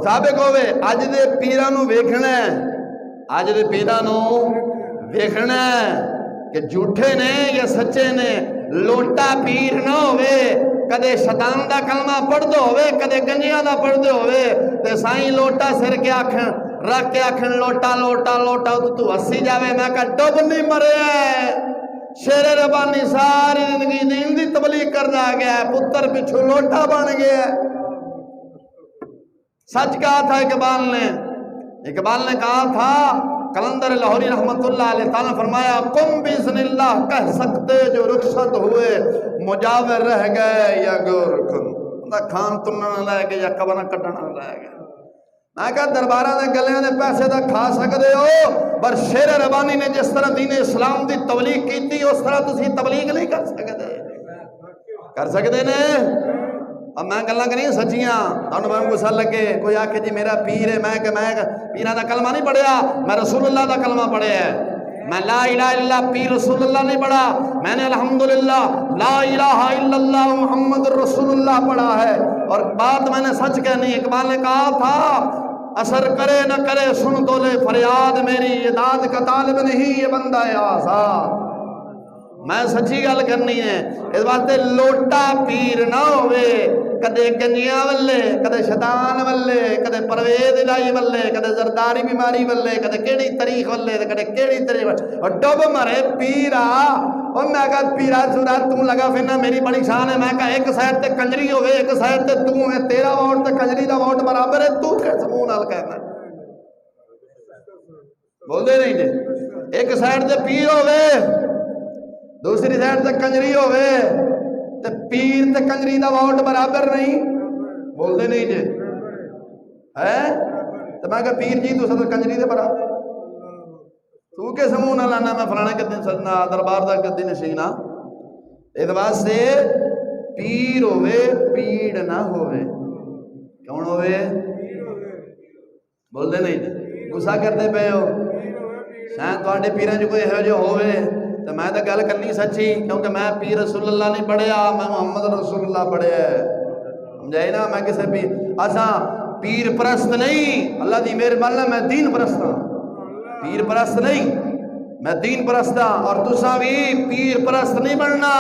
मुताबिक होवे। अज दे पीरां नूं वेखना है, अज दे पीरां नूं वेखना है कि झूठे ने या सच्चे ने। लोटा पीर ना होवे, कदे शैतान दा कलमा पढ़दे होवे, कदे गंजियां दा पढ़दे होवे, ते साईं लोटा सिर के आखन रख के आखन लोटा लोटा लोटा, तू हसी जावे। मैं कहा डुब नहीं मरे। शेरे रबानी सारी जिंदगी दीन दी तबलीग करदा गया, पुत्र पिछू लोटा बन गया। सच कहा था इकबाल ने कहा था, कलंदर लाहौरी रहमतुल्लाह अलैह ताला फरमाया, कुम बिस्मिल्लाह कह सकते जो रुखसत हुए, मुजावर रह गए या गोरखन खान तुनना लै गए या कबना कटना लै गए। मैं कहा दरबारा के गलियां दे पैसे तो खा सकते हो, पर शेर रबानी ने जिस तरह दीन इस्लाम की तबलीग की उस तरह तुसी तबलीग नहीं कर सकते। कर सकते ने? अब मैं गल्लां करी सच्चियां, तुहानूं मैं गुस्सा लगे। कोई आखे जी मेरा पीर है, मैं पीरां दा कलमा नहीं पढ़िया, मैं रसूलुल्लाह दा कलमा पढ़िया है। मैं ला इलाहा इल्लल्लाह पीर रसूलुल्लाह नहीं पढ़ा, मैंने अल्हम्दुलिल्लाह ला इलाहा इल्लल्लाह मुहम्मद रसूलुल्लाह पढ़ा है। और बात मैंने सच कहनी। इकबाल ने कहा था, असर करे न करे सुन तो ले फरियाद मेरी, ये दाद का तालिब नहीं ये बंदा है आजाद। मैं सच्ची गल करनी है। इस वास्ते लोटा पीर ना होवे, कदे गंजियां वल्ले, कदे शैतान वल्ले, कदे परवेज इलाही वल्ले, कदे जरदारी बीमारी वल्ले, कदे केड़ी तरीख वल्ले, कदे केड़ी तरीख। और डुब मरे पीरा। और मैं कहा पीरा चूरा तू लगा फिरना, मेरी बड़ी शान है। मैं कहा एक साइड ते कंजरी होवे, एक साइड ते तू है, तेरा वोट ते कंजरी दा वोट बराबर है, तू किस मुंह नाल कहना? बोलते नहीं जी। एक साइड ते पीर होवे, दूसरी साइड ते कंजरी होवे, ते पीर ते कंजरी दा वोट बराबर नहीं। बोलते नहीं जे है। तो मैं कहा पीर जी तुस तो कंजरी दे बराबर, तू किस मुंह ना लाना मैं फलाने के दिन सजना दरबार दा के दिन सीना। इस वास्ते पीर होवे पीड़ ना होवे। कौन होवे? बोलते नहीं जे, गुस्सा करते पे हो। शायद तुहाडे पीरां च कोई इहो जिहा होवे, तो मैं तो गल करनी सच्ची, क्योंकि मैं पीर रसूलुल्लाह नहीं पढ़िया, मैं मुहम्मद रसूलुल्लाह पढ़िया है। समझाई ना? मैं किसी असा पीर परस्त नहीं, अल्लाह की मेहरबानी मैं दीन परस्त हाँ। पीर परस्त नहीं, मैं दीन परस्त हाँ। और तुसा भी पीर परस्त नहीं बनना।